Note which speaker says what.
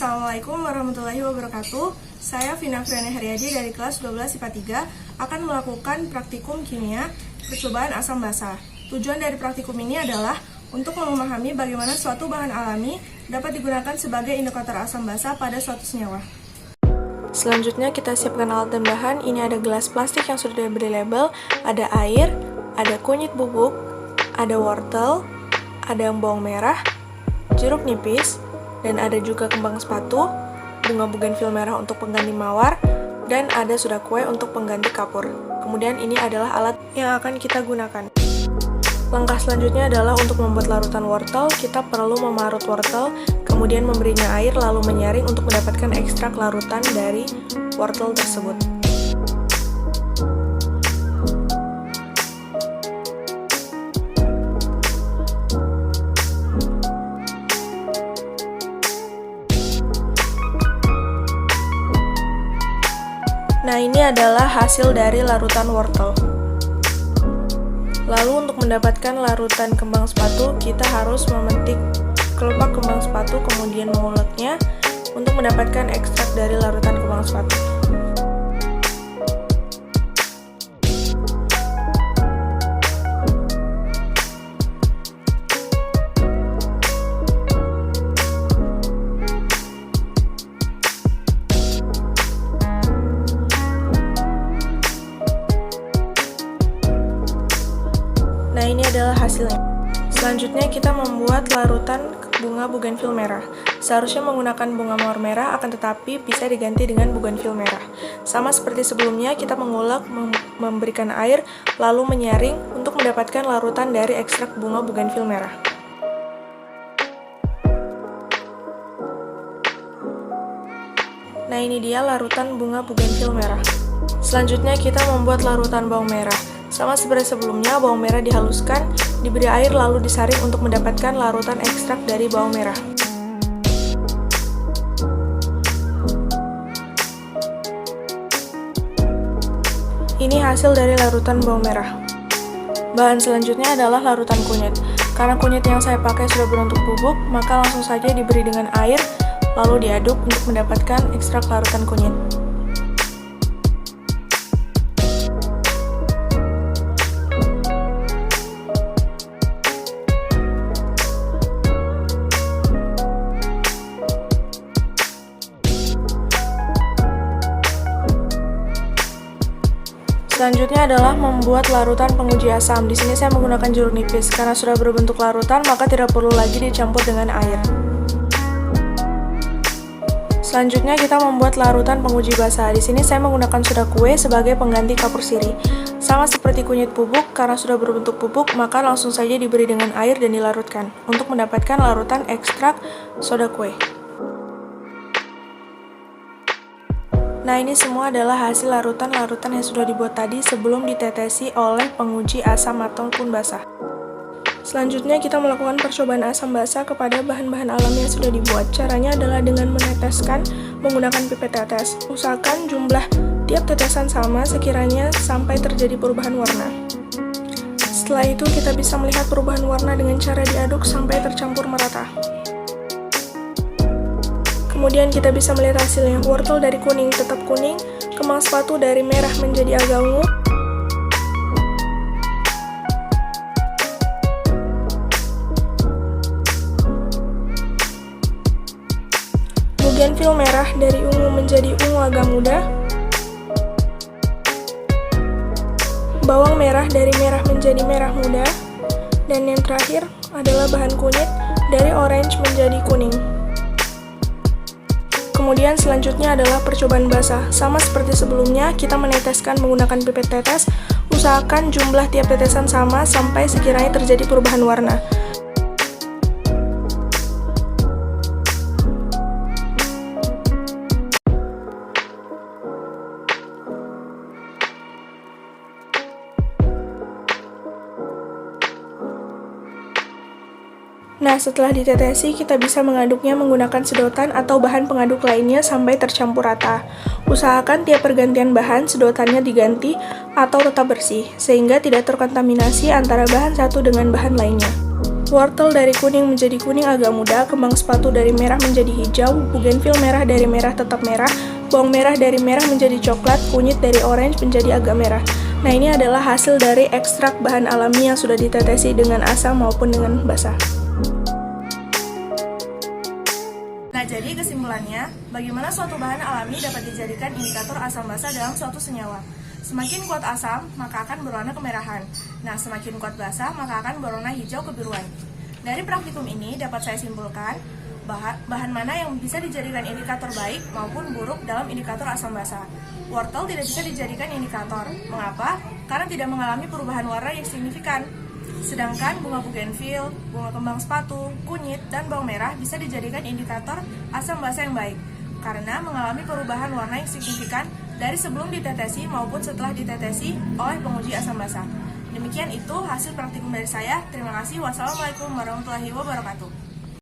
Speaker 1: Assalamualaikum warahmatullahi wabarakatuh. Saya Vina Friana Heriadi dari kelas 12 IPA 3 akan melakukan praktikum kimia percobaan asam basa. Tujuan dari praktikum ini adalah untuk memahami bagaimana suatu bahan alami dapat digunakan sebagai indikator asam basa pada suatu senyawa. Selanjutnya kita siapkan alat dan bahan. Ini ada gelas plastik yang sudah diberi label, ada air, ada kunyit bubuk, ada wortel, ada bawang merah, jeruk nipis, dan ada juga kembang sepatu, bunga bugenvil merah untuk pengganti mawar, dan ada soda kue untuk pengganti kapur. Kemudian ini adalah alat yang akan kita gunakan. Langkah selanjutnya adalah untuk membuat larutan wortel. Kita perlu memarut wortel, kemudian memberinya air lalu menyaring untuk mendapatkan ekstrak larutan dari wortel tersebut. Nah, ini adalah hasil dari larutan wortel. Lalu untuk mendapatkan larutan kembang sepatu, kita harus memetik kelopak kembang sepatu kemudian menguleknya untuk mendapatkan ekstrak dari larutan kembang sepatu. Nah, ini adalah hasilnya. Selanjutnya kita membuat larutan bunga bugenvil merah. Seharusnya menggunakan bunga mawar merah, akan tetapi bisa diganti dengan bugenvil merah. Sama seperti sebelumnya, kita mengulek, memberikan air, lalu menyaring untuk mendapatkan larutan dari ekstrak bunga bugenvil merah. Nah, ini dia larutan bunga bugenvil merah. Selanjutnya kita membuat larutan bawang merah. Sama seperti sebelumnya, bawang merah dihaluskan, diberi air lalu disaring untuk mendapatkan larutan ekstrak dari bawang merah. Ini hasil dari larutan bawang merah. Bahan selanjutnya adalah larutan kunyit. Karena kunyit yang saya pakai sudah berbentuk bubuk, maka langsung saja diberi dengan air, lalu diaduk untuk mendapatkan ekstrak larutan kunyit. Selanjutnya adalah membuat larutan penguji asam. Di sini saya menggunakan jeruk nipis. Karena sudah berbentuk larutan, maka tidak perlu lagi dicampur dengan air. Selanjutnya kita membuat larutan penguji basa. Di sini saya menggunakan soda kue sebagai pengganti kapur sirih. Sama seperti kunyit bubuk, karena sudah berbentuk bubuk, maka langsung saja diberi dengan air dan dilarutkan untuk mendapatkan larutan ekstrak soda kue. Nah, ini semua adalah hasil larutan-larutan yang sudah dibuat tadi sebelum ditetesi oleh penguji asam ataupun basa. Selanjutnya kita melakukan percobaan asam basa kepada bahan-bahan alami yang sudah dibuat. Caranya adalah dengan meneteskan menggunakan pipet tetes. Usahakan jumlah tiap tetesan sama sekiranya sampai terjadi perubahan warna. Setelah itu kita bisa melihat perubahan warna dengan cara diaduk sampai tercampur merata. Kemudian kita bisa melihat hasilnya. Wortel dari kuning tetap kuning, kembang sepatu dari merah menjadi agak ungu, bugenvil merah dari ungu menjadi ungu agak muda, bawang merah dari merah menjadi merah muda, dan yang terakhir adalah bahan kunyit dari orange menjadi kuning. Kemudian selanjutnya adalah percobaan basah. Sama seperti sebelumnya, kita meneteskan menggunakan pipet tetes. Usahakan jumlah tiap tetesan sama sampai sekiranya terjadi perubahan warna. Nah, setelah ditetesi, kita bisa mengaduknya menggunakan sedotan atau bahan pengaduk lainnya sampai tercampur rata. Usahakan tiap pergantian bahan, sedotannya diganti atau tetap bersih, sehingga tidak terkontaminasi antara bahan satu dengan bahan lainnya. Wortel dari kuning menjadi kuning agak muda, kembang sepatu dari merah menjadi hijau, bugenvil merah dari merah tetap merah, bawang merah dari merah menjadi coklat, kunyit dari orange menjadi agak merah. Nah, ini adalah hasil dari ekstrak bahan alami yang sudah ditetesi dengan asam maupun dengan basah. Nah, jadi kesimpulannya, bagaimana suatu bahan alami dapat dijadikan indikator asam basa dalam suatu senyawa? Semakin kuat asam, maka akan berwarna kemerahan. Nah, semakin kuat basa, maka akan berwarna hijau kebiruan. Dari praktikum ini dapat saya simpulkan, bahan mana yang bisa dijadikan indikator baik maupun buruk dalam indikator asam basa. Wortel tidak bisa dijadikan indikator. Mengapa? Karena tidak mengalami perubahan warna yang signifikan. Sedangkan bunga bugenvil, bunga kembang sepatu, kunyit, dan bawang merah bisa dijadikan indikator asam basa yang baik karena mengalami perubahan warna yang signifikan dari sebelum ditetesi maupun setelah ditetesi oleh penguji asam basa. Demikian itu hasil praktikum dari saya. Terima kasih. Wassalamualaikum warahmatullahi wabarakatuh.